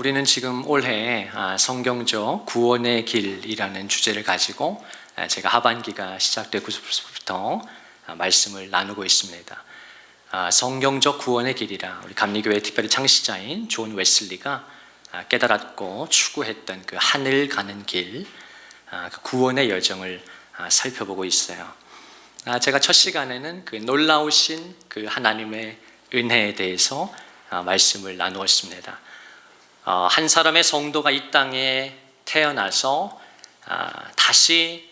우리는 지금 올해 성경적 구원의 길이라는 주제를 가지고 제가 하반기가 시작되고부터 말씀을 나누고 있습니다. 성경적 구원의 길이라 우리 감리교회 특별히 창시자인 존 웨슬리가 깨달았고 추구했던 그 하늘 가는 길, 그 구원의 여정을 살펴보고 있어요. 제가 첫 시간에는 그 놀라우신 그 하나님의 은혜에 대해서 말씀을 나누었습니다. 한 사람의 성도가 이 땅에 태어나서 다시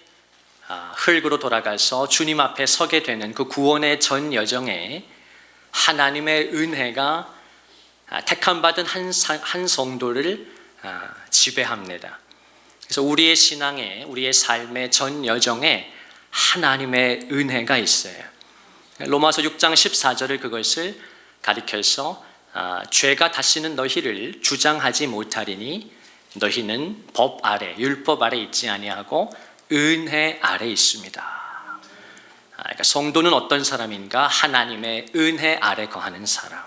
흙으로 돌아가서 주님 앞에 서게 되는 그 구원의 전 여정에 하나님의 은혜가 택함받은 한 성도를 지배합니다. 그래서 우리의 신앙에, 우리의 삶의 전 여정에 하나님의 은혜가 있어요. 로마서 6장 14절을 그것을 가리켜서 죄가 다시는 너희를 주장하지 못하리니 너희는 법 아래, 율법 아래 있지 아니하고 은혜 아래 있습니다. 그러니까 성도는 어떤 사람인가? 하나님의 은혜 아래 거하는 사람.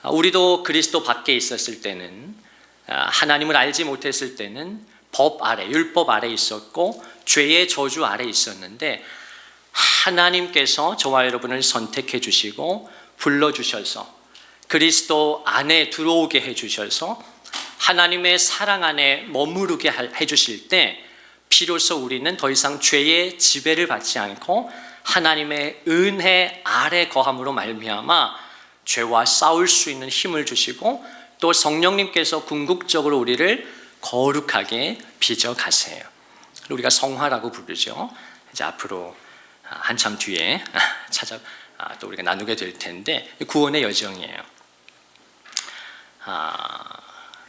우리도 그리스도 밖에 있었을 때는, 하나님을 알지 못했을 때는 법 아래, 율법 아래 있었고 죄의 저주 아래 있었는데, 하나님께서 저와 여러분을 선택해 주시고 불러주셔서 그리스도 안에 들어오게 해주셔서 하나님의 사랑 안에 머무르게 해주실 때 비로소 우리는 더 이상 죄의 지배를 받지 않고 하나님의 은혜 아래 거함으로 말미암아 죄와 싸울 수 있는 힘을 주시고 또 성령님께서 궁극적으로 우리를 거룩하게 빚어가세요. 우리가 성화라고 부르죠. 이제 앞으로 한참 뒤에 또 우리가 나누게 될 텐데 구원의 여정이에요.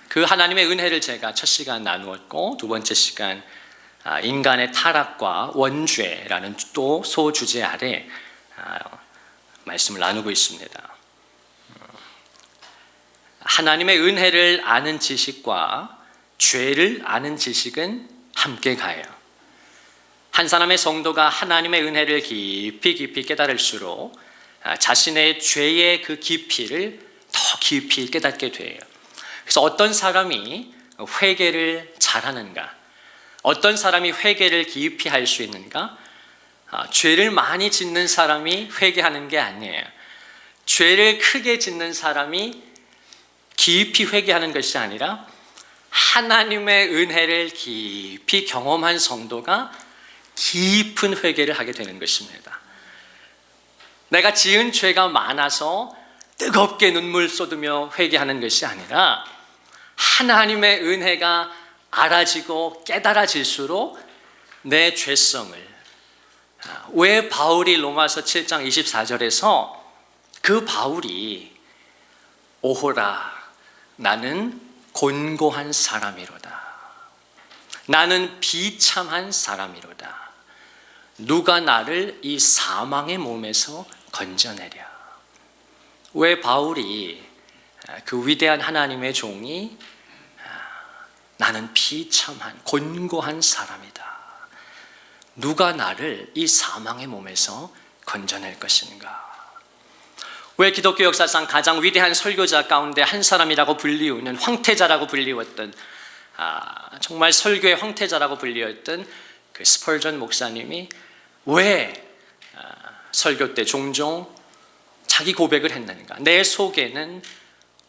그 하나님의 은혜를 제가 첫 시간 나누었고 두 번째 시간 인간의 타락과 원죄라는 또 소주제 아래 말씀을 나누고 있습니다. 하나님의 은혜를 아는 지식과 죄를 아는 지식은 함께 가요. 한 사람의 성도가 하나님의 은혜를 깊이 깨달을수록 자신의 죄의 그 깊이를 더 깊이 깨닫게 돼요. 그래서 어떤 사람이 회개를 잘하는가? 어떤 사람이 회개를 깊이 할 수 있는가? 죄를 많이 짓는 사람이 회개하는 게 아니에요. 죄를 크게 짓는 사람이 깊이 회개하는 것이 아니라 하나님의 은혜를 깊이 경험한 성도가 깊은 회개를 하게 되는 것입니다. 내가 지은 죄가 많아서 뜨겁게 눈물 쏟으며 회개하는 것이 아니라 하나님의 은혜가 알아지고 깨달아질수록 내 죄성을, 왜 바울이 로마서 7장 24절에서 그 바울이 오호라 나는 곤고한 사람이로다, 나는 비참한 사람이로다, 누가 나를 이 사망의 몸에서 건져내랴. 왜 바울이 그 위대한 하나님의 종이 나는 비참한 곤고한 사람이다, 누가 나를 이 사망의 몸에서 건져낼 것인가? 왜 기독교 역사상 가장 위대한 설교자 가운데 한 사람이라고 불리우는 황태자라고 불리웠던 정말 설교의 황태자라고 불리웠던 그 스펄전 목사님이 왜 설교 때 종종 자기 고백을 했는가? 내 속에는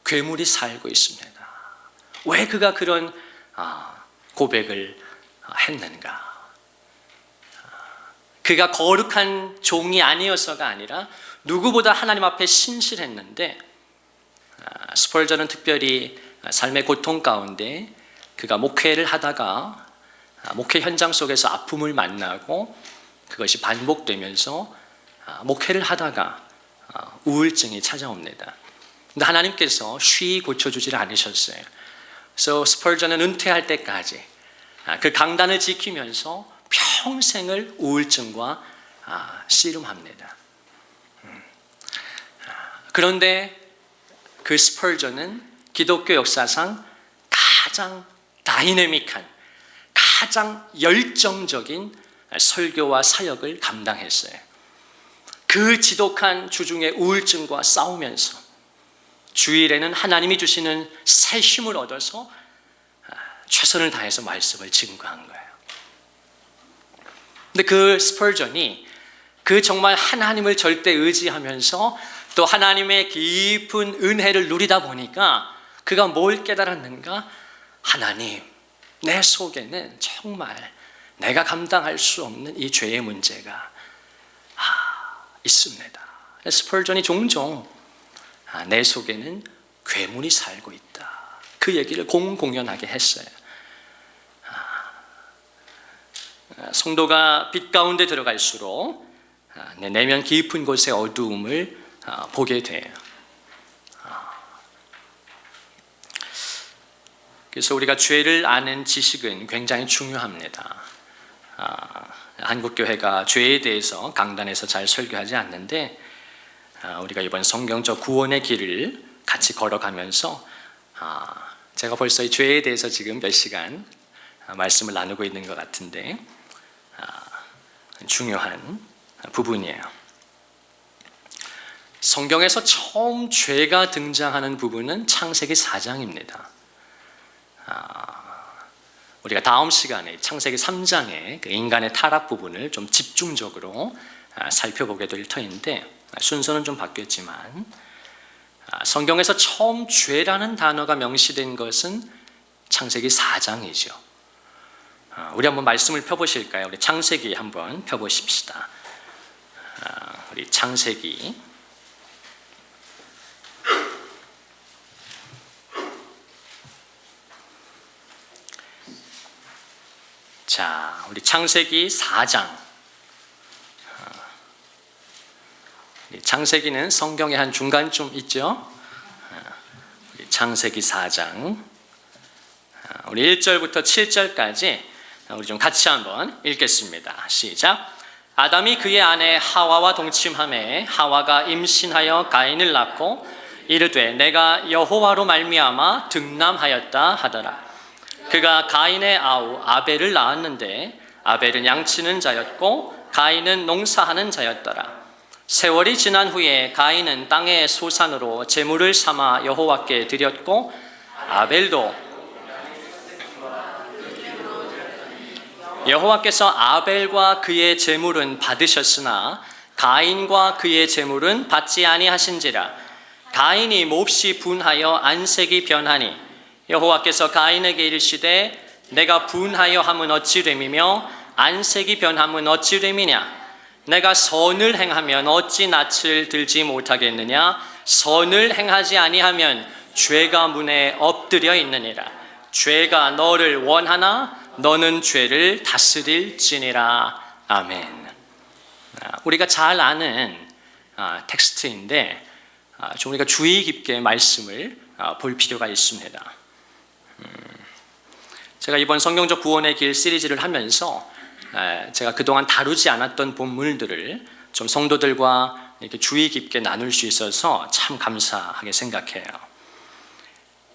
괴물이 살고 있습니다. 왜 그가 그런 고백을 했는가? 그가 거룩한 종이 아니어서가 아니라 누구보다 하나님 앞에 신실했는데, 스펄전은 특별히 삶의 고통 가운데 그가 목회를 하다가 목회 현장 속에서 아픔을 만나고 그것이 반복되면서 목회를 하다가 우울증이 찾아옵니다. 근데 하나님께서 쉬이 고쳐주지를 않으셨어요. 그래서 스펄전은 은퇴할 때까지 그 강단을 지키면서 평생을 우울증과 씨름합니다. 그런데 그 스펄전은 기독교 역사상 가장 다이내믹한, 가장 열정적인 설교와 사역을 감당했어요. 그 지독한 주중의 우울증과 싸우면서 주일에는 하나님이 주시는 새 힘을 얻어서 최선을 다해서 말씀을 증거한 거예요. 근데 그 스펄전이 그 정말 하나님을 절대 의지하면서 또 하나님의 깊은 은혜를 누리다 보니까 그가 뭘 깨달았는가? 하나님, 내 속에는 정말 내가 감당할 수 없는 이 죄의 문제가 있습니다. 스펄전이 종종 내 속에는 괴물이 살고 있다, 그 얘기를 공공연하게 했어요. 성도가 빛 가운데 들어갈수록 내 내면 깊은 곳의 어두움을 보게 돼요. 그래서 우리가 죄를 아는 지식은 굉장히 중요합니다. 한국교회가 죄에 대해서 강단에서 잘 설교하지 않는데 우리가 이번 성경적 구원의 길을 같이 걸어가면서 제가 벌써 이 죄에 대해서 지금 몇 시간 말씀을 나누고 있는 것 같은데 중요한 부분이에요. 성경에서 처음 죄가 등장하는 부분은 창세기 4장입니다. 우리가 다음 시간에 창세기 3장의 그 인간의 타락 부분을 좀 집중적으로 살펴보게 될 터인데 순서는 좀 바뀌었지만 성경에서 처음 죄라는 단어가 명시된 것은 창세기 4장이죠. 우리 한번 말씀을 펴보실까요? 우리 창세기 한번 펴보십시다. 우리 창세기 자, 우리 창세기 4장. 창세기는 성경의 한 중간쯤 있죠? 우리 창세기 4장. 우리 1절부터 7절까지 우리 좀 같이 한번 읽겠습니다. 시작. 아담이 그의 아내 하와와 동침하매 하와가 임신하여 가인을 낳고 이르되 내가 여호와로 말미암아 득남하였다 하더라. 그가 가인의 아우 아벨을 낳았는데 아벨은 양치는 자였고 가인은 농사하는 자였더라. 세월이 지난 후에 가인은 땅의 소산으로 제물을 삼아 여호와께 드렸고 아벨도 여호와께서 아벨과 그의 제물은 받으셨으나 가인과 그의 제물은 받지 아니하신지라. 가인이 몹시 분하여 안색이 변하니 여호와께서 가인에게 이르시되 내가 분하여 함은 어찌 됨이며 안색이 변함은 어찌 됨이냐. 내가 선을 행하면 어찌 낯을 들지 못하겠느냐. 선을 행하지 아니하면 죄가 문에 엎드려 있느니라. 죄가 너를 원하나 너는 죄를 다스릴지니라. 아멘. 우리가 잘 아는 텍스트인데 좀 우리가 주의 깊게 말씀을 볼 필요가 있습니다. 제가 이번 성경적 구원의 길 시리즈를 하면서 제가 그동안 다루지 않았던 본문들을 좀 성도들과 이렇게 주의 깊게 나눌 수 있어서 참 감사하게 생각해요.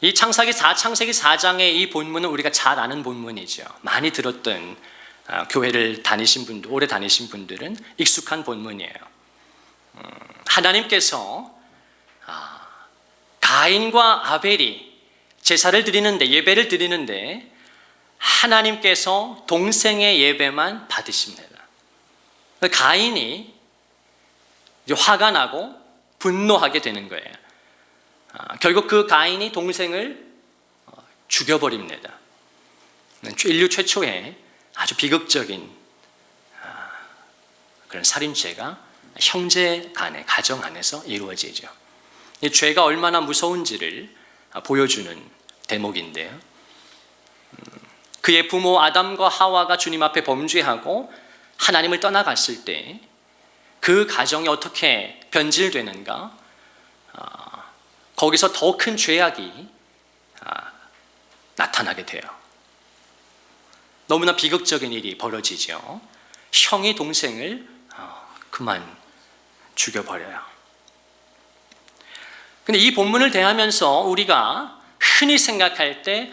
이 창세기 4장의 이 본문은 우리가 잘 아는 본문이죠. 많이 들었던 교회를 다니신 분들, 오래 다니신 분들은 익숙한 본문이에요. 하나님께서 가인과 아벨이 제사를 드리는데, 예배를 드리는데 하나님께서 동생의 예배만 받으십니다. 가인이 화가 나고 분노하게 되는 거예요. 결국 그 가인이 동생을 죽여버립니다. 인류 최초의 아주 비극적인 그런 살인죄가 형제 간의 가정 안에서 이루어지죠. 이 죄가 얼마나 무서운지를 보여주는 대목인데요. 그의 부모 아담과 하와가 주님 앞에 범죄하고 하나님을 떠나갔을 때 그 가정이 어떻게 변질되는가? 거기서 더 큰 죄악이 나타나게 돼요. 너무나 비극적인 일이 벌어지죠. 형이 동생을 그만 죽여버려요. 근데 이 본문을 대하면서 우리가 흔히 생각할 때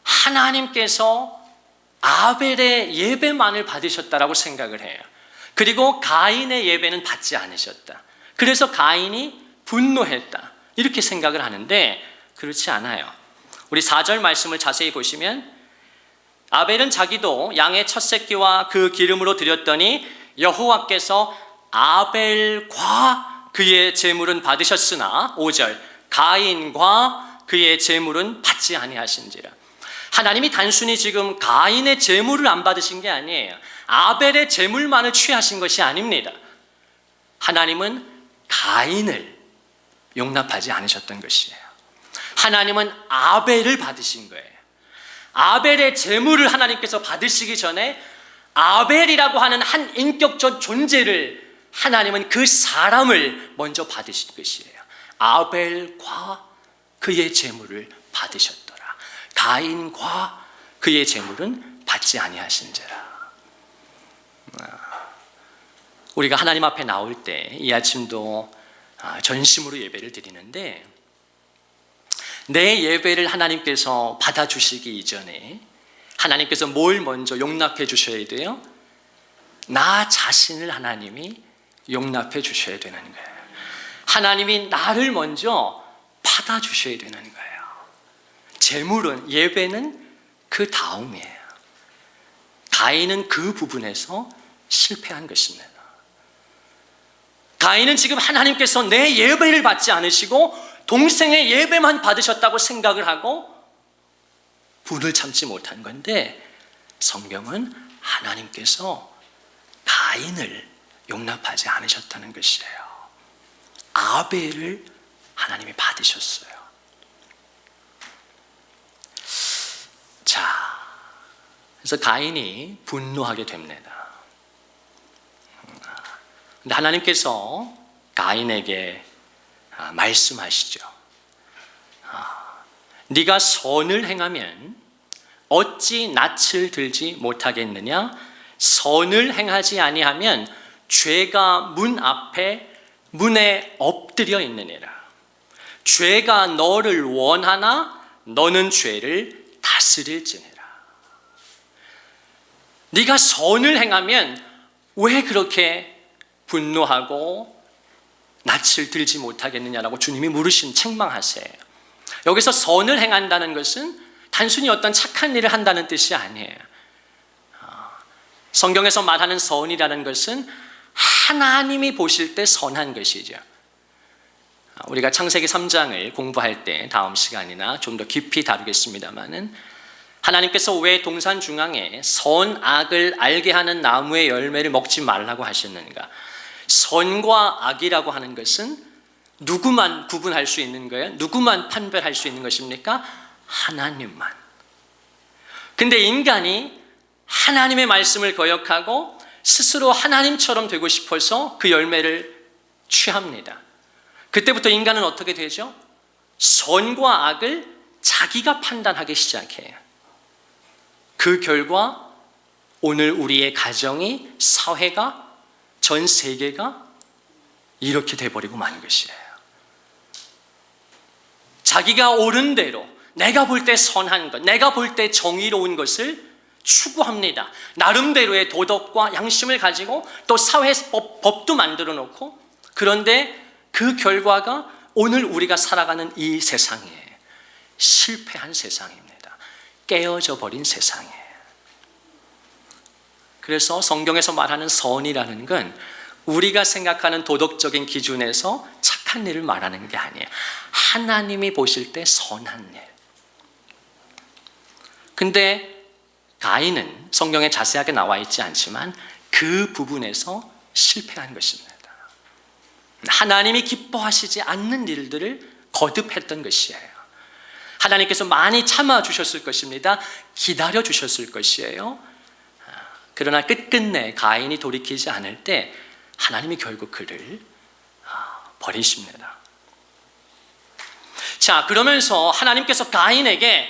하나님께서 아벨의 예배만을 받으셨다라고 생각을 해요. 그리고 가인의 예배는 받지 않으셨다. 그래서 가인이 분노했다. 이렇게 생각을 하는데 그렇지 않아요. 우리 4절 말씀을 자세히 보시면 아벨은 자기도 양의 첫 새끼와 그 기름으로 드렸더니 여호와께서 아벨과 그의 제물은 받으셨으나 5절 가인과 그의 제물은 받지 아니하신지라. 하나님이 단순히 지금 가인의 제물을 안 받으신 게 아니에요. 아벨의 제물만을 취하신 것이 아닙니다. 하나님은 가인을 용납하지 않으셨던 것이에요. 하나님은 아벨을 받으신 거예요. 아벨의 제물을 하나님께서 받으시기 전에 아벨이라고 하는 한 인격적 존재를 하나님은 그 사람을 먼저 받으신 것이에요. 아벨과 그의 제물을 받으셨더라. 가인과 그의 제물은 받지 아니하신지라. 우리가 하나님 앞에 나올 때 이 아침도 전심으로 예배를 드리는데 내 예배를 하나님께서 받아주시기 이전에 하나님께서 뭘 먼저 용납해 주셔야 돼요? 나 자신을 하나님이 용납해 주셔야 되는 거예요. 하나님이 나를 먼저 받아주셔야 되는 거예요. 제물은, 예배는 그 다음이에요. 가인은 그 부분에서 실패한 것입니다. 가인은 지금 하나님께서 내 예배를 받지 않으시고 동생의 예배만 받으셨다고 생각을 하고 분을 참지 못한 건데, 성경은 하나님께서 가인을 용납하지 않으셨다는 것이에요. 아벨을 하나님이 받으셨어요. 자, 그래서 가인이 분노하게 됩니다. 근데 하나님께서 가인에게 말씀하시죠. 네가 선을 행하면 어찌 낯을 들지 못하겠느냐? 선을 행하지 아니하면 죄가 문 앞에 문에 엎드려 있느니라. 죄가 너를 원하나 너는 죄를 다스릴지니라. 네가 선을 행하면 왜 그렇게 분노하고 낯을 들지 못하겠느냐라고 주님이 물으신, 책망하세요. 여기서 선을 행한다는 것은 단순히 어떤 착한 일을 한다는 뜻이 아니에요. 성경에서 말하는 선이라는 것은 하나님이 보실 때 선한 것이죠. 우리가 창세기 3장을 공부할 때 다음 시간이나 좀 더 깊이 다루겠습니다마는, 하나님께서 왜 동산 중앙에 선악을 알게 하는 나무의 열매를 먹지 말라고 하셨는가? 선과 악이라고 하는 것은 누구만 구분할 수 있는 거예요? 누구만 판별할 수 있는 것입니까? 하나님만. 근데 인간이 하나님의 말씀을 거역하고 스스로 하나님처럼 되고 싶어서 그 열매를 취합니다. 그때부터 인간은 어떻게 되죠? 선과 악을 자기가 판단하기 시작해요. 그 결과 오늘 우리의 가정이, 사회가, 전 세계가 이렇게 돼버리고 만 것이에요. 자기가 옳은 대로, 내가 볼 때 선한 것, 내가 볼 때 정의로운 것을 추구합니다. 나름대로의 도덕과 양심을 가지고 또 사회법도 만들어 놓고, 그런데 그 결과가 오늘 우리가 살아가는 이 세상이에요. 실패한 세상입니다. 깨어져 버린 세상이에요. 그래서 성경에서 말하는 선이라는 건 우리가 생각하는 도덕적인 기준에서 착한 일을 말하는 게 아니에요. 하나님이 보실 때 선한 일. 근데 가인은 성경에 자세하게 나와 있지 않지만 그 부분에서 실패한 것입니다. 하나님이 기뻐하시지 않는 일들을 거듭했던 것이에요. 하나님께서 많이 참아주셨을 것입니다. 기다려 주셨을 것이에요. 그러나 끝끝내 가인이 돌이키지 않을 때 하나님이 결국 그를 버리십니다. 자, 그러면서 하나님께서 가인에게,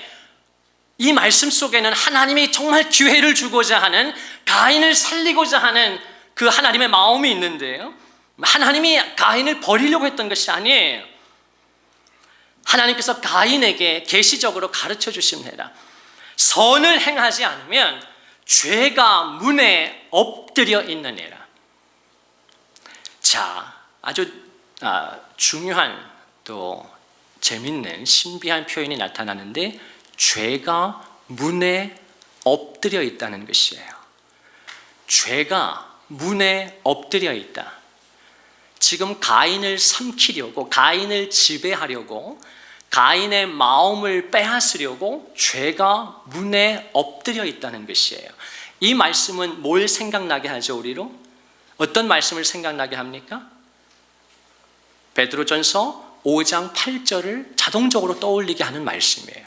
이 말씀 속에는 하나님이 정말 기회를 주고자 하는, 가인을 살리고자 하는 그 하나님의 마음이 있는데요, 하나님이 가인을 버리려고 했던 것이 아니에요. 하나님께서 가인에게 계시적으로 가르쳐 주십니다. 선을 행하지 않으면 죄가 문에 엎드려 있느니라. 자, 아주 중요한 또 재밌는 신비한 표현이 나타나는데 죄가 문에 엎드려 있다는 것이에요. 죄가 문에 엎드려 있다. 지금 가인을 삼키려고, 가인을 지배하려고, 가인의 마음을 빼앗으려고 죄가 문에 엎드려 있다는 것이에요. 이 말씀은 뭘 생각나게 하죠, 우리로? 어떤 말씀을 생각나게 합니까? 베드로전서 5장 8절을 자동적으로 떠올리게 하는 말씀이에요.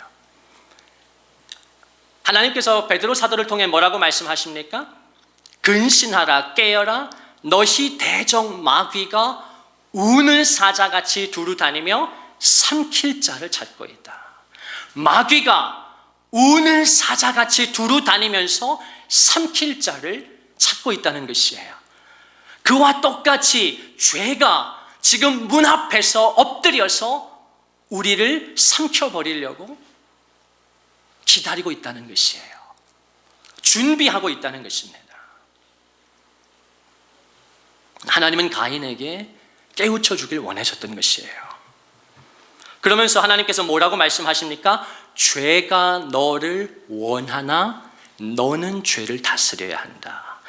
하나님께서 베드로 사도를 통해 뭐라고 말씀하십니까? 근신하라, 깨어라, 너희 대적 마귀가 우는 사자같이 두루 다니며 삼킬 자를 찾고 있다. 마귀가 우는 사자같이 두루 다니면서 삼킬 자를 찾고 있다는 것이에요. 그와 똑같이 죄가 지금 문 앞에서 엎드려서 우리를 삼켜버리려고 기다리고 있다는 것이에요. 준비하고 있다는 것입니다. 하나님은 가인에게 깨우쳐 주길 원하셨던 것이에요. 그러면서 하나님께서 뭐라고 말씀하십니까? 죄가 너를 원하나 너는 죄를 다스려야 한다.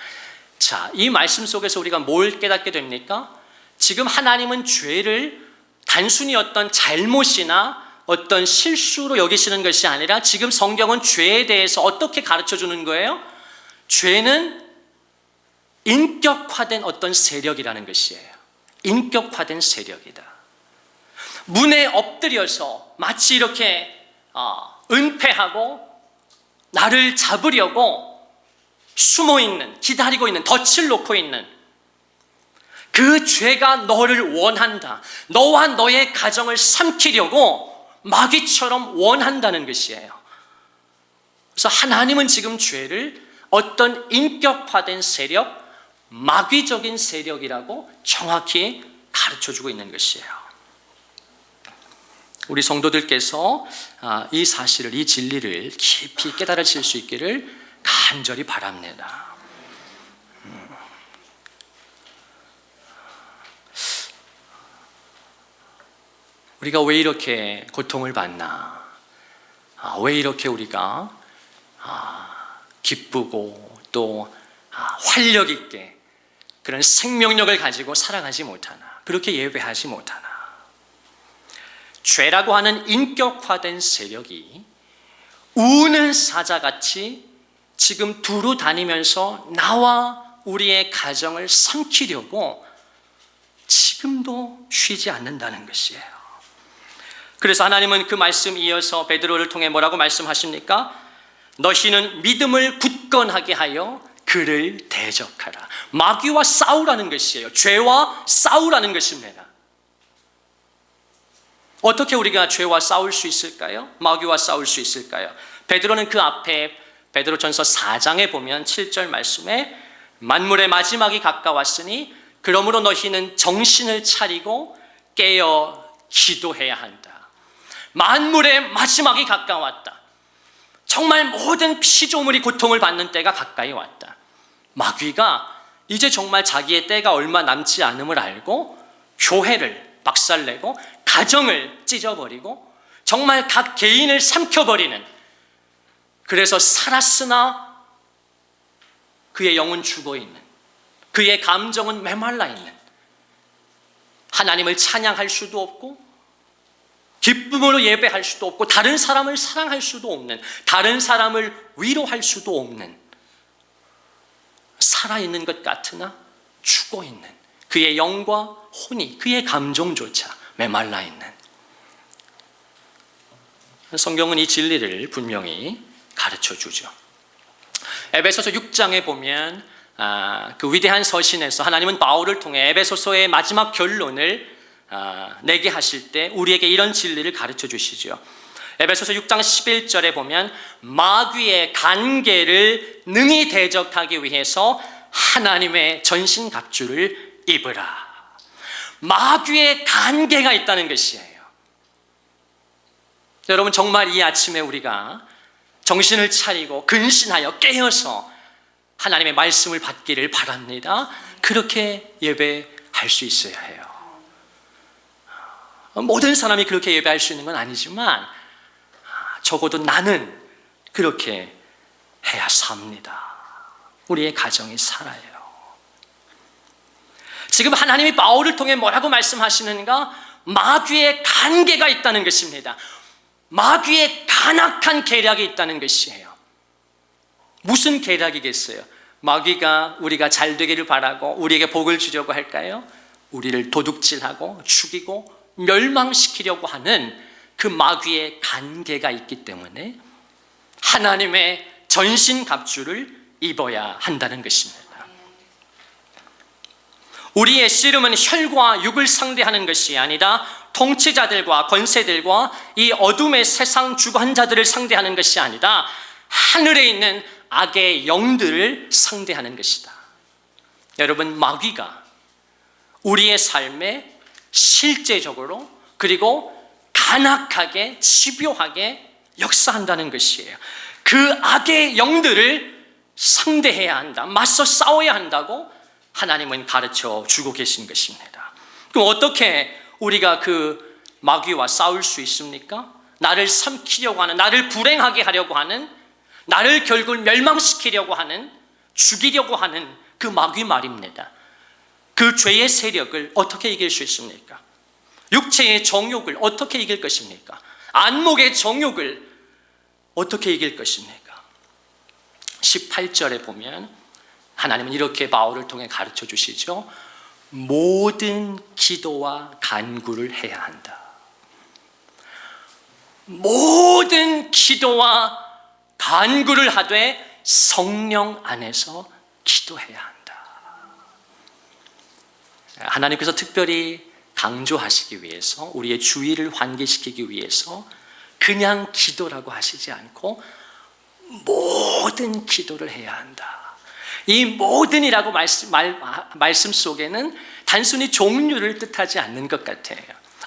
자, 이 말씀 속에서 우리가 뭘 깨닫게 됩니까? 지금 하나님은 죄를 단순히 어떤 잘못이나 어떤 실수로 여기시는 것이 아니라 지금 성경은 죄에 대해서 어떻게 가르쳐 주는 거예요? 죄는 인격화된 어떤 세력이라는 것이에요. 인격화된 세력이다. 문에 엎드려서 마치 이렇게 은폐하고 나를 잡으려고 숨어있는, 기다리고 있는, 덫을 놓고 있는 그 죄가 너를 원한다. 너와 너의 가정을 삼키려고 마귀처럼 원한다는 것이에요. 그래서 하나님은 지금 죄를 어떤 인격화된 세력, 마귀적인 세력이라고 정확히 가르쳐주고 있는 것이에요. 우리 성도들께서 이 사실을, 이 진리를 깊이 깨달으실 수 있기를 간절히 바랍니다. 우리가 왜 이렇게 고통을 받나? 왜 이렇게 우리가 기쁘고 또 활력 있게 그런 생명력을 가지고 살아가지 못하나? 그렇게 예배하지 못하나? 죄라고 하는 인격화된 세력이 우는 사자같이 지금 두루 다니면서 나와 우리의 가정을 삼키려고 지금도 쉬지 않는다는 것이에요. 그래서 하나님은 그 말씀 이어서 베드로를 통해 뭐라고 말씀하십니까? 너희는 믿음을 굳건하게 하여 그를 대적하라. 마귀와 싸우라는 것이에요. 죄와 싸우라는 것입니다. 어떻게 우리가 죄와 싸울 수 있을까요? 마귀와 싸울 수 있을까요? 베드로는 그 앞에 베드로전서 4장에 보면 7절 말씀에 만물의 마지막이 가까웠으니 그러므로 너희는 정신을 차리고 깨어 기도해야 한다. 만물의 마지막이 가까웠다. 정말 모든 피조물이 고통을 받는 때가 가까이 왔다. 마귀가 이제 정말 자기의 때가 얼마 남지 않음을 알고 교회를 박살내고 가정을 찢어버리고 정말 각 개인을 삼켜버리는, 그래서 살았으나 그의 영은 죽어있는, 그의 감정은 메말라 있는, 하나님을 찬양할 수도 없고 기쁨으로 예배할 수도 없고 다른 사람을 사랑할 수도 없는, 다른 사람을 위로할 수도 없는, 살아있는 것 같으나 죽어있는 그의 영과 혼이, 그의 감정조차 메말라 있는. 성경은 이 진리를 분명히 가르쳐주죠. 에베소서 6장에 보면 그 위대한 서신에서 하나님은 바울을 통해 에베소서의 마지막 결론을 내게 하실 때 우리에게 이런 진리를 가르쳐 주시죠. 에베소서 6장 11절에 보면 마귀의 간계를 능히 대적하기 위해서 하나님의 전신갑주를 입으라. 마귀의 간계가 있다는 것이에요. 여러분, 정말 이 아침에 우리가 정신을 차리고 근신하여 깨어서 하나님의 말씀을 받기를 바랍니다. 그렇게 예배할 수 있어야 해요. 모든 사람이 그렇게 예배할 수 있는 건 아니지만 적어도 나는 그렇게 해야 삽니다. 우리의 가정이 살아요. 지금 하나님이 바울을 통해 뭐라고 말씀하시는가? 마귀의 간계가 있다는 것입니다. 마귀의 간악한 계략이 있다는 것이에요. 무슨 계략이겠어요? 마귀가 우리가 잘 되기를 바라고 우리에게 복을 주려고 할까요? 우리를 도둑질하고 죽이고 멸망시키려고 하는 그 마귀의 간계가 있기 때문에 하나님의 전신갑주를 입어야 한다는 것입니다. 우리의 씨름은 혈과 육을 상대하는 것이 아니라 통치자들과 권세들과 이 어둠의 세상 주관자들을 상대하는 것이 아니라 하늘에 있는 악의 영들을 상대하는 것이다. 여러분, 마귀가 우리의 삶에 실제적으로 그리고 간악하게 집요하게 역사한다는 것이에요. 그 악의 영들을 상대해야 한다, 맞서 싸워야 한다고 하나님은 가르쳐 주고 계신 것입니다. 그럼 어떻게 우리가 그 마귀와 싸울 수 있습니까? 나를 삼키려고 하는, 나를 불행하게 하려고 하는, 나를 결국 멸망시키려고 하는, 죽이려고 하는 그 마귀 말입니다. 그 죄의 세력을 어떻게 이길 수 있습니까? 육체의 정욕을 어떻게 이길 것입니까? 안목의 정욕을 어떻게 이길 것입니까? 18절에 보면 하나님은 이렇게 바울을 통해 가르쳐 주시죠. 모든 기도와 간구를 해야 한다. 모든 기도와 간구를 하되 성령 안에서 기도해야 한다. 하나님께서 특별히 강조하시기 위해서, 우리의 주의를 환기시키기 위해서 그냥 기도라고 하시지 않고 모든 기도를 해야 한다. 이 모든이라고 말씀 속에는 단순히 종류를 뜻하지 않는 것 같아요.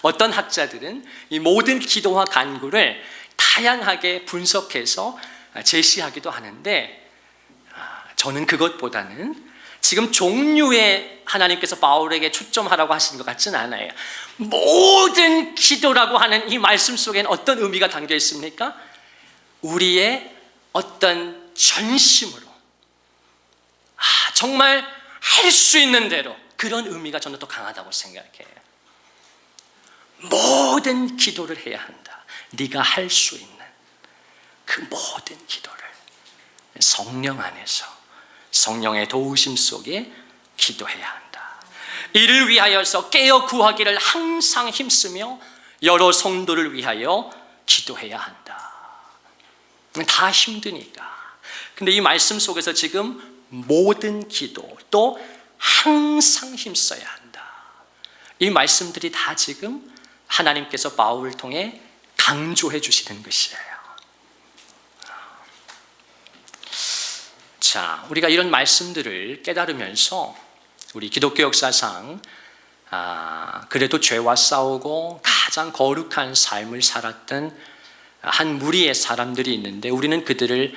어떤 학자들은 이 모든 기도와 간구를 다양하게 분석해서 제시하기도 하는데, 저는 그것보다는 지금 종류에 하나님께서 바울에게 초점하라고 하신 것 같지는 않아요. 모든 기도라고 하는 이 말씀 속에는 어떤 의미가 담겨 있습니까? 우리의 어떤 전심으로 정말 할 수 있는 대로, 그런 의미가 저는 더 강하다고 생각해요. 모든 기도를 해야 한다. 네가 할 수 있는 그 모든 기도를 성령 안에서, 성령의 도우심 속에 기도해야 한다. 이를 위하여서 깨어 구하기를 항상 힘쓰며 여러 성도를 위하여 기도해야 한다. 다 힘드니까. 근데 이 말씀 속에서 지금 모든 기도, 또 항상 힘써야 한다, 이 말씀들이 다 지금 하나님께서 바울을 통해 강조해 주시는 것이에요. 자, 우리가 이런 말씀들을 깨달으면서 우리 기독교 역사상 그래도 죄와 싸우고 가장 거룩한 삶을 살았던 한 무리의 사람들이 있는데, 우리는 그들을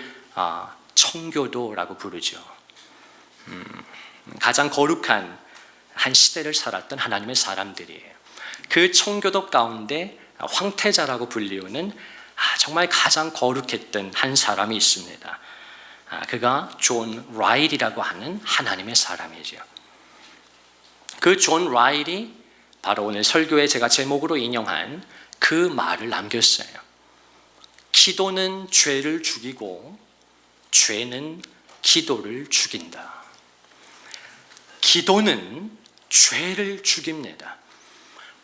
청교도라고 부르죠. 가장 거룩한 한 시대를 살았던 하나님의 사람들이에요. 그 청교도 가운데 황태자라고 불리우는 정말 가장 거룩했던 한 사람이 있습니다. 그가 존 라일이라고 하는 하나님의 사람이죠. 그 존 라일이 바로 오늘 설교에 제가 제목으로 인용한 그 말을 남겼어요. 기도는 죄를 죽이고 죄는 기도를 죽인다. 기도는 죄를 죽입니다.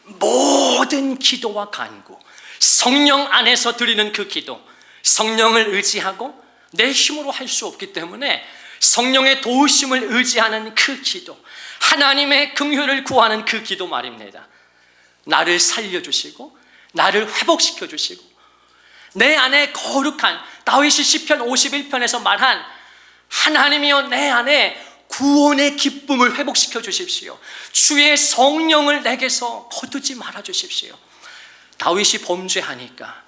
모든 기도와 간구, 성령 안에서 드리는 그 기도, 성령을 의지하고 내 힘으로 할 수 없기 때문에 성령의 도우심을 의지하는 그 기도, 하나님의 긍휼을 구하는 그 기도 말입니다. 나를 살려주시고 나를 회복시켜 주시고 내 안에 거룩한, 다윗이 시편 51편에서 말한 하나님이여 내 안에 구원의 기쁨을 회복시켜 주십시오. 주의 성령을 내게서 거두지 말아 주십시오. 다윗이 범죄하니까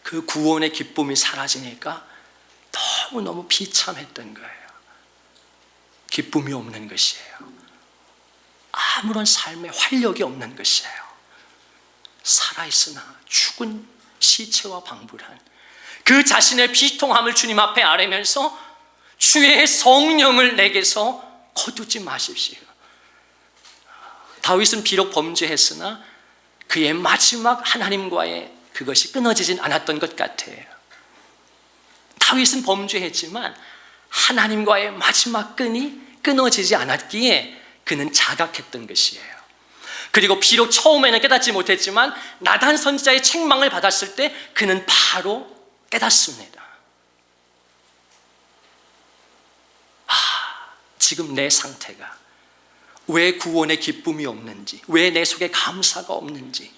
그 구원의 기쁨이 사라지니까 너무너무 비참했던 거예요. 기쁨이 없는 것이에요. 아무런 삶에 활력이 없는 것이에요. 살아있으나 죽은 시체와 방불한 그 자신의 비통함을 주님 앞에 아뢰면서 주의 성령을 내게서 거두지 마십시오. 다윗은 비록 범죄했으나 그의 마지막 하나님과의 그것이 끊어지진 않았던 것 같아요. 다윗은 범죄했지만 하나님과의 마지막 끈이 끊어지지 않았기에 그는 자각했던 것이에요. 그리고 비록 처음에는 깨닫지 못했지만 나단 선지자의 책망을 받았을 때 그는 바로 깨닫습니다. 지금 내 상태가 왜 구원의 기쁨이 없는지, 왜 내 속에 감사가 없는지,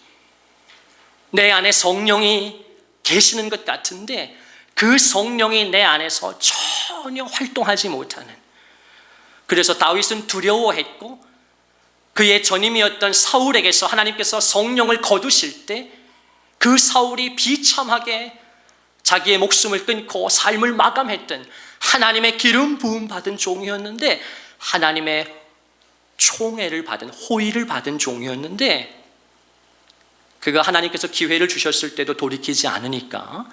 내 안에 성령이 계시는 것 같은데 그 성령이 내 안에서 전혀 활동하지 못하는, 그래서 다윗은 두려워했고 그의 전임이었던 사울에게서 하나님께서 성령을 거두실 때 그 사울이 비참하게 자기의 목숨을 끊고 삶을 마감했던 하나님의 기름 부음 받은 종이었는데, 하나님의 총애를 받은, 호의를 받은 종이었는데, 그가 하나님께서 기회를 주셨을 때도 돌이키지 않으니까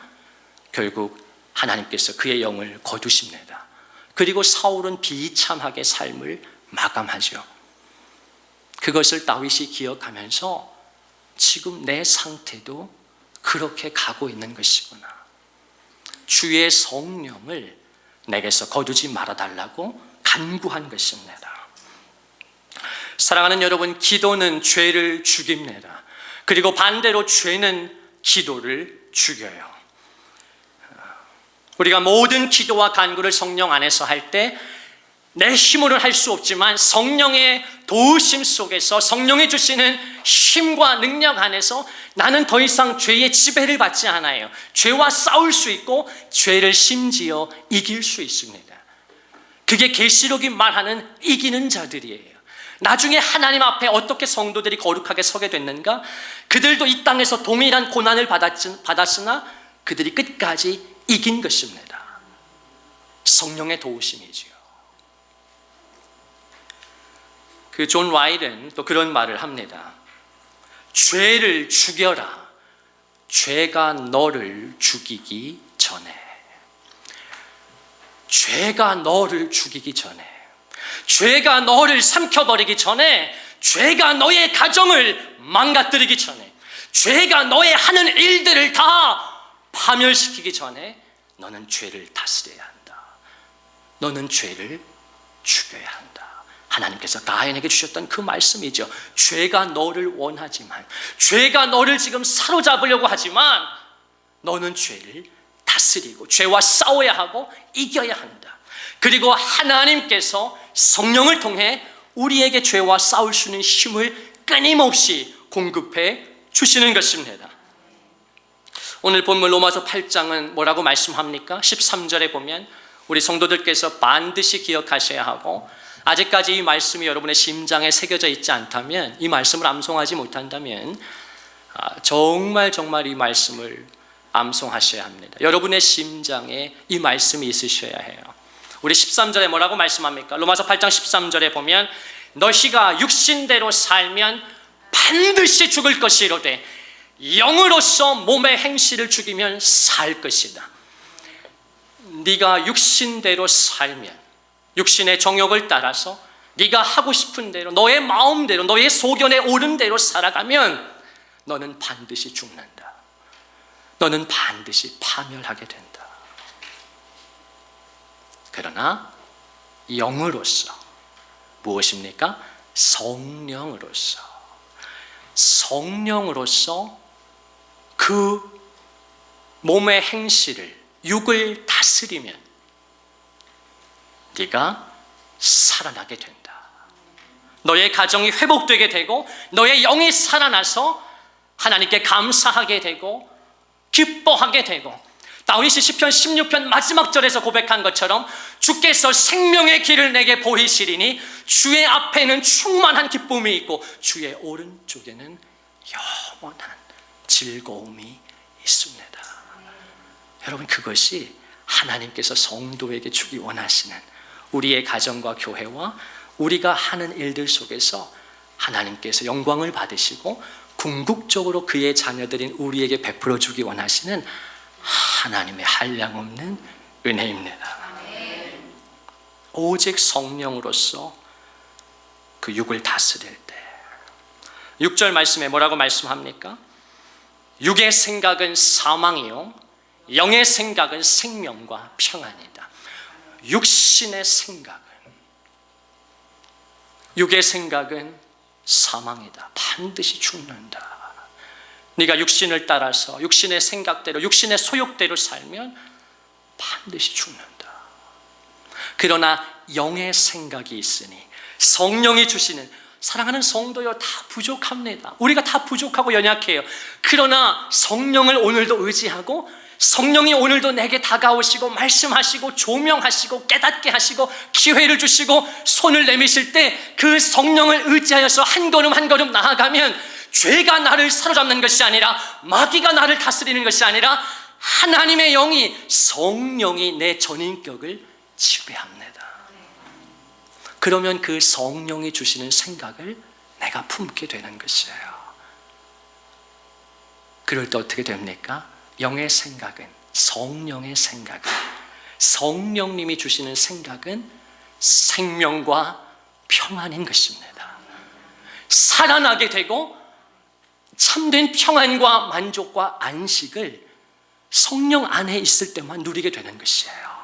결국 하나님께서 그의 영을 거두십니다. 그리고 사울은 비참하게 삶을 마감하죠. 그것을 다윗이 기억하면서 지금 내 상태도 그렇게 가고 있는 것이구나, 주의 성령을 내게서 거두지 말아달라고 간구한 것입니다. 사랑하는 여러분, 기도는 죄를 죽입니다. 그리고 반대로 죄는 기도를 죽여요. 우리가 모든 기도와 간구를 성령 안에서 할 때 내 힘으로는 할 수 없지만 성령의 도우심 속에서, 성령이 주시는 힘과 능력 안에서 나는 더 이상 죄의 지배를 받지 않아요. 죄와 싸울 수 있고 죄를 심지어 이길 수 있습니다. 그게 계시록이 말하는 이기는 자들이에요. 나중에 하나님 앞에 어떻게 성도들이 거룩하게 서게 됐는가? 그들도 이 땅에서 동일한 고난을 받았으나 그들이 끝까지 이긴 것입니다. 성령의 도우심이지요. 그 존 와일은 또 그런 말을 합니다. 죄를 죽여라, 죄가 너를 죽이기 전에. 죄가 너를 죽이기 전에, 죄가 너를 삼켜버리기 전에, 죄가 너의 가정을 망가뜨리기 전에, 죄가 너의 하는 일들을 다 파멸시키기 전에 너는 죄를 다스려야 한다. 너는 죄를 죽여야 한다. 하나님께서 가인에게 주셨던 그 말씀이죠. 죄가 너를 원하지만, 죄가 너를 지금 사로잡으려고 하지만 너는 죄를 다스리고 죄와 싸워야 하고 이겨야 한다. 그리고 하나님께서 성령을 통해 우리에게 죄와 싸울 수 있는 힘을 끊임없이 공급해 주시는 것입니다. 오늘 본문 로마서 8장은 뭐라고 말씀합니까? 13절에 보면 우리 성도들께서 반드시 기억하셔야 하고, 아직까지 이 말씀이 여러분의 심장에 새겨져 있지 않다면, 이 말씀을 암송하지 못한다면 정말 이 말씀을 암송하셔야 합니다. 여러분의 심장에 이 말씀이 있으셔야 해요. 우리 13절에 뭐라고 말씀합니까? 로마서 8장 13절에 보면 너희가 육신대로 살면 반드시 죽을 것이로되 영으로서 몸의 행실을 죽이면 살 것이다. 네가 육신대로 살면, 육신의 정욕을 따라서 네가 하고 싶은 대로, 너의 마음대로, 너의 소견에 오른 대로 살아가면 너는 반드시 죽는다. 너는 반드시 파멸하게 된다. 그러나 영으로서, 무엇입니까? 성령으로서 그 몸의 행실을, 육을 다스리면 네가 살아나게 된다. 너의 가정이 회복되게 되고 너의 영이 살아나서 하나님께 감사하게 되고 기뻐하게 되고, 다윗이 시편 16편 마지막 절에서 고백한 것처럼 주께서 생명의 길을 내게 보이시리니 주의 앞에는 충만한 기쁨이 있고 주의 오른쪽에는 영원한 즐거움이 있습니다. 여러분, 그것이 하나님께서 성도에게 주기 원하시는, 우리의 가정과 교회와 우리가 하는 일들 속에서 하나님께서 영광을 받으시고 궁극적으로 그의 자녀들인 우리에게 베풀어 주기 원하시는 하나님의 한량없는 은혜입니다. 오직 성령으로서 그 육을 다스릴 때 6절 말씀에 뭐라고 말씀합니까? 육의 생각은 사망이요 영의 생각은 생명과 평안이다. 육신의 생각은, 육의 생각은 사망이다. 반드시 죽는다. 네가 육신을 따라서 육신의 생각대로 육신의 소욕대로 살면 반드시 죽는다. 그러나 영의 생각이 있으니 성령이 주시는, 사랑하는 성도여, 다 부족합니다. 우리가 다 부족하고 연약해요. 그러나 성령을 오늘도 의지하고 성령이 오늘도 내게 다가오시고 말씀하시고 조명하시고 깨닫게 하시고 기회를 주시고 손을 내미실 때 그 성령을 의지하여서 한 걸음 한 걸음 나아가면 죄가 나를 사로잡는 것이 아니라 마귀가 나를 다스리는 것이 아니라 하나님의 영이, 성령이 내 전인격을 지배합니다. 그러면 그 성령이 주시는 생각을 내가 품게 되는 것이에요. 그럴 때 어떻게 됩니까? 영의 생각은, 성령의 생각은, 성령님이 주시는 생각은 생명과 평안인 것입니다. 살아나게 되고 참된 평안과 만족과 안식을 성령 안에 있을 때만 누리게 되는 것이에요.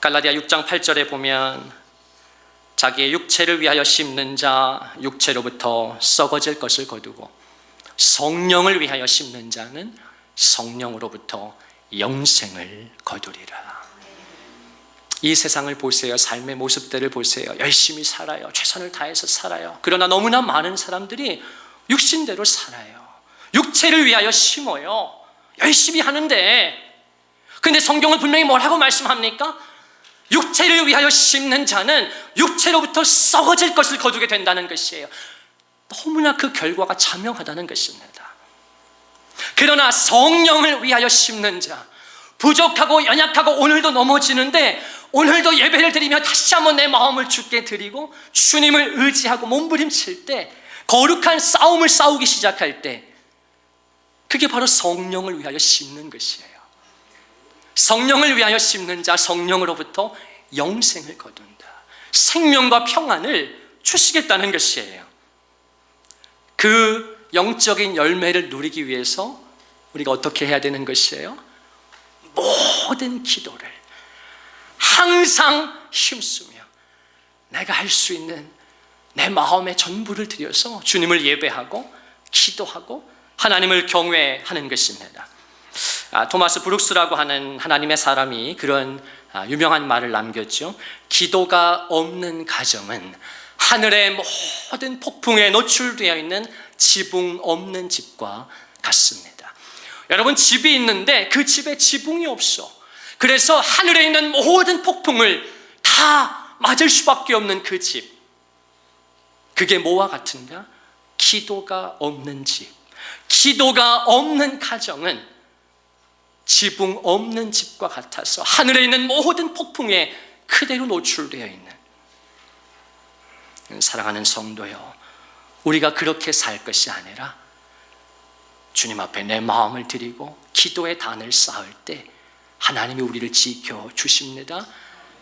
갈라디아 6장 8절에 보면 자기의 육체를 위하여 심는 자 육체로부터 썩어질 것을 거두고 성령을 위하여 심는 자는 성령으로부터 영생을 거두리라. 이 세상을 보세요. 삶의 모습들을 보세요. 열심히 살아요. 최선을 다해서 살아요. 그러나 너무나 많은 사람들이 육신대로 살아요. 육체를 위하여 심어요. 열심히 하는데, 근데 성경은 분명히 뭐라고 말씀합니까? 육체를 위하여 심는 자는 육체로부터 썩어질 것을 거두게 된다는 것이에요. 너무나 그 결과가 자명하다는 것입니다. 그러나 성령을 위하여 심는 자, 부족하고 연약하고 오늘도 넘어지는데 오늘도 예배를 드리며 다시 한번 내 마음을 주께 드리고 주님을 의지하고 몸부림칠 때, 거룩한 싸움을 싸우기 시작할 때, 그게 바로 성령을 위하여 심는 것이에요. 성령을 위하여 심는 자 성령으로부터 영생을 거둔다. 생명과 평안을 주시겠다는 것이에요. 그 영적인 열매를 누리기 위해서 우리가 어떻게 해야 되는 것이에요? 모든 기도를 항상 힘쓰며 내가 할 수 있는 내 마음의 전부를 들여서 주님을 예배하고 기도하고 하나님을 경외하는 것입니다. 토마스 브룩스라고 하는 하나님의 사람이 그런 유명한 말을 남겼죠. 기도가 없는 가정은 하늘의 모든 폭풍에 노출되어 있는 지붕 없는 집과 같습니다. 여러분, 집이 있는데 그 집에 지붕이 없어. 그래서 하늘에 있는 모든 폭풍을 다 맞을 수밖에 없는 그 집, 그게 뭐와 같은가? 기도가 없는 집, 기도가 없는 가정은 지붕 없는 집과 같아서 하늘에 있는 모든 폭풍에 그대로 노출되어 있는, 사랑하는 성도요, 우리가 그렇게 살 것이 아니라 주님 앞에 내 마음을 드리고 기도의 단을 쌓을 때 하나님이 우리를 지켜주십니다.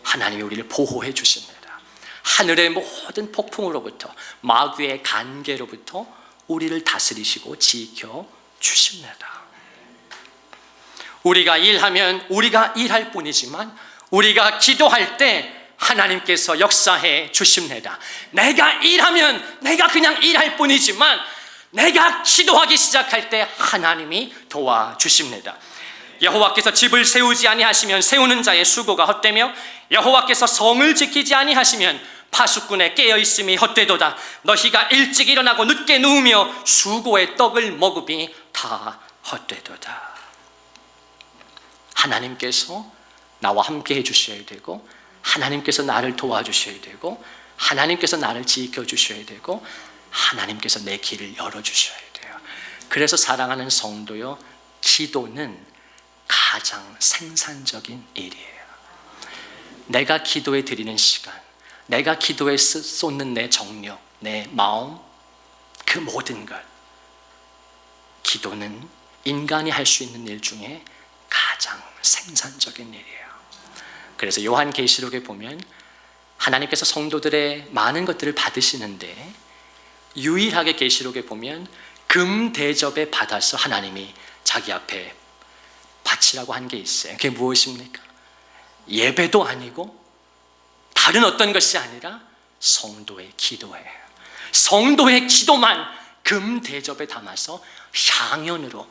하나님이 우리를 보호해 주십니다. 하늘의 모든 폭풍으로부터, 마귀의 간계로부터 우리를 다스리시고 지켜주십니다. 우리가 일하면 우리가 일할 뿐이지만 우리가 기도할 때 하나님께서 역사해 주십니다. 내가 일하면 내가 그냥 일할 뿐이지만 내가 기도하기 시작할 때 하나님이 도와주십니다. 여호와께서 집을 세우지 아니하시면 세우는 자의 수고가 헛되며 여호와께서 성을 지키지 아니하시면 파수꾼의 깨어있음이 헛되도다. 너희가 일찍 일어나고 늦게 누우며 수고의 떡을 먹음이 다 헛되도다. 하나님께서 나와 함께 해주셔야 되고, 하나님께서 나를 도와주셔야 되고, 하나님께서 나를 지켜주셔야 되고, 하나님께서 내 길을 열어주셔야 돼요. 그래서 사랑하는 성도요, 기도는 가장 생산적인 일이에요. 내가 기도에 드리는 시간, 내가 기도에 쏟는 내 정력, 내 마음, 그 모든 것. 기도는 인간이 할 수 있는 일 중에 가장 생산적인 일이에요. 그래서 요한계시록에 보면 하나님께서 성도들의 많은 것들을 받으시는데 유일하게 계시록에 보면 금 대접에 받아서 하나님이 자기 앞에 바치라고 한 게 있어요. 그게 무엇입니까? 예배도 아니고 다른 어떤 것이 아니라 성도의 기도예요. 성도의 기도만 금 대접에 담아서 향연으로,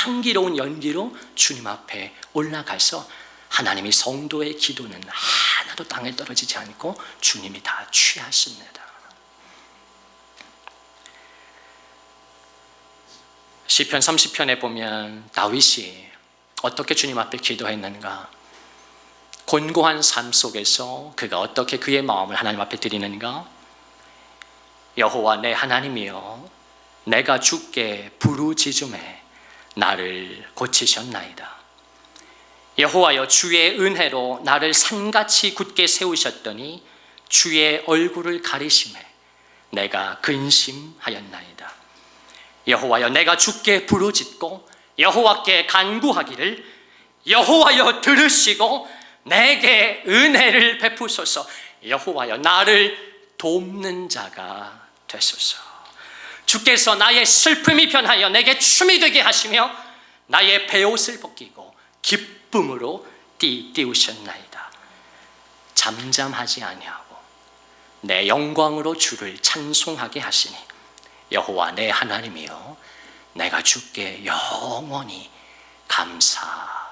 향기로운 연기로 주님 앞에 올라가서 하나님이 성도의 기도는 하나도 땅에 떨어지지 않고 주님이 다 취하십니다. 시편 30편에 보면 다윗이 어떻게 주님 앞에 기도했는가, 곤고한 삶 속에서 그가 어떻게 그의 마음을 하나님 앞에 드리는가. 여호와 내 하나님이여, 내가 주께 부르짖음에 나를 고치셨나이다. 여호와여, 주의 은혜로 나를 산같이 굳게 세우셨더니 주의 얼굴을 가리심에 내가 근심하였나이다. 여호와여, 내가 주께 부르짖고 여호와께 간구하기를 여호와여 들으시고 내게 은혜를 베푸소서. 여호와여, 나를 돕는 자가 되소서. 주께서 나의 슬픔이 변하여 내게 춤이 되게 하시며 나의 베옷을 벗기고 기쁨으로 띄우셨나이다. 잠잠하지 아니하고 내 영광으로 주를 찬송하게 하시니 여호와 내 하나님이여, 내가 주께 영원히 감사하리이다.